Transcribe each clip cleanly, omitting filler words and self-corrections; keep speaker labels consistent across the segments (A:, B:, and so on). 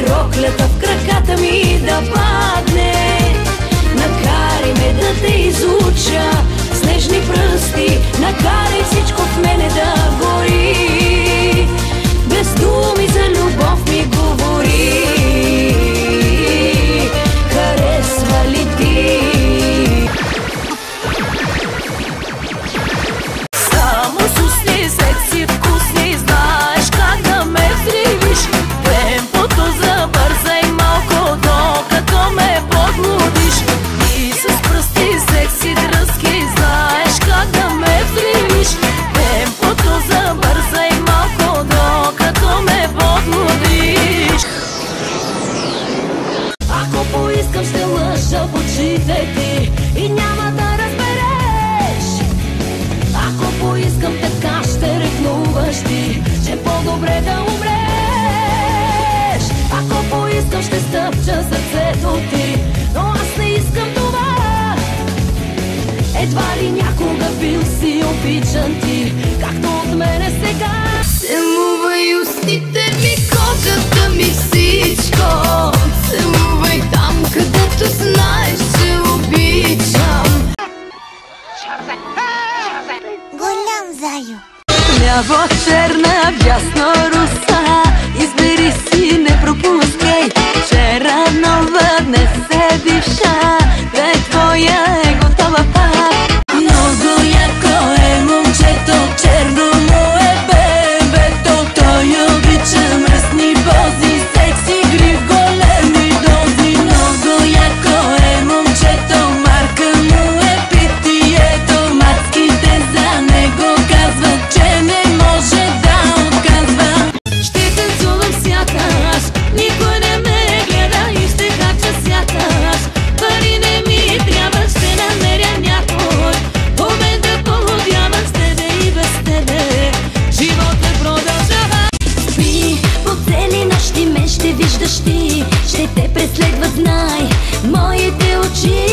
A: Роклята в краката ми да падне. Накарай ме да те изуча с нежни пръсти. Накарай всичко в мене да гори. Без думи за любов ми говори. Харесва ли ти? Само с устни, секси вкусни, знаеш как да ме взривиш. Темпото забързай малко, докато ме подлудиш. И с пръсти секси дръзки, знаеш как да ме взривиш. Темпото забързай малко, докато ме подлудиш. Ако поискам, ще лъжа в очите ти и няма да разбереш. Ако поискам, така ще ревнуваш ти, че по-добре да умреш. Ако поискам, ще стъпча сърцето ти, но аз не искам това. Едва ли някога бил си обичан ти, както от мене сега. Целувай устните ми, кожата ми, всичко. Целувай там, където знаеш, че обичам.
B: Голям заю.
A: Ляво, черна, дясно, руса. Избери си, не пропускай. Вчера нова, днес е бивша. Да е твоя, е готова пак. Много яко е момчето, черно му е бебето. Той обича мръсни пози, секси игри в големи дози. Много яко е момчето, марка му е питието. Мацките за него казват, че не може да отказва. Ще танцувам сякаш никой не ме гледа и ще хача сякаш пари не ми трябва. Ще намеря някой по мен да полудява с тебе и без тебе. Животът продължава. Спи по цели нощи, мен ще виждаш ти. Ще те преследват, знай, моите очи.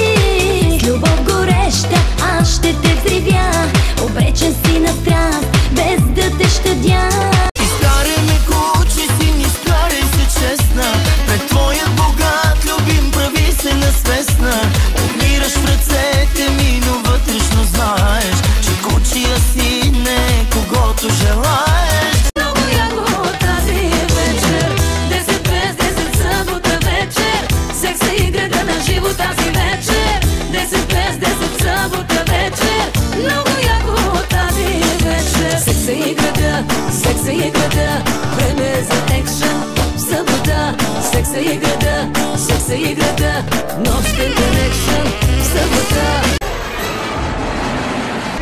A: С любов гореща аз ще те взривя. Обречен си на страст, без да те щадя.
C: Изкарай ме куче си, не старай се честна. Пред твоя богат любим прави се насвестна. Умираш в ръцете ми, но вътрешно знаеш, че кучия си не когото желаеш.
A: Много яко тази вечер, 10 без 10 събота вечер. Секс е играта на живо тази вечер, 10 без 10 събота вечер. Много яко тази вечер. Секс е играта, секс е играта, време е за екшън в събота. Секс е играта, секс е играта, нощен конекшън в събота.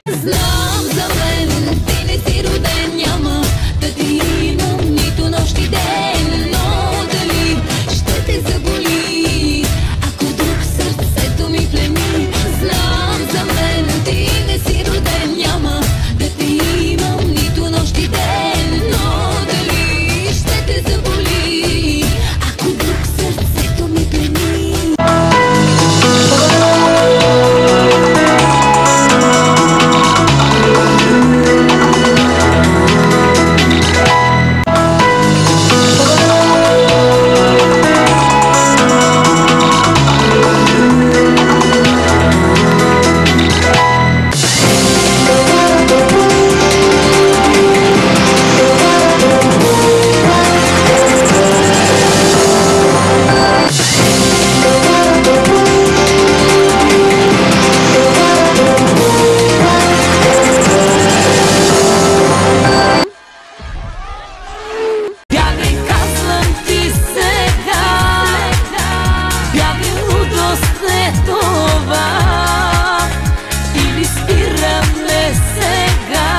A: Знам за мен, ти не си роден, няма да ти имам нито нощ и ден. Но дали ще те заболи, ако друг сърцето ми плени? Знам за мен, ти не си роден, няма да ти имам нито нощ и ден. Но дали ще те заболи, ако друг сърцето ми плени? Бягай, казвам ти сега, бягай, лудост не това. Или спираме сега,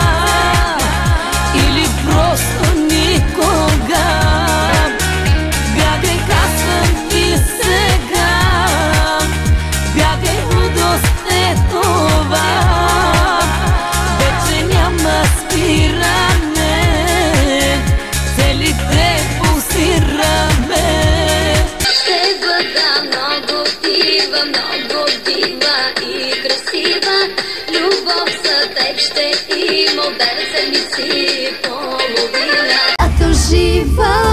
A: или просто никога. Бягай, казвам ти сега. любов за теб ще има от 9 седмици и половина. А то жива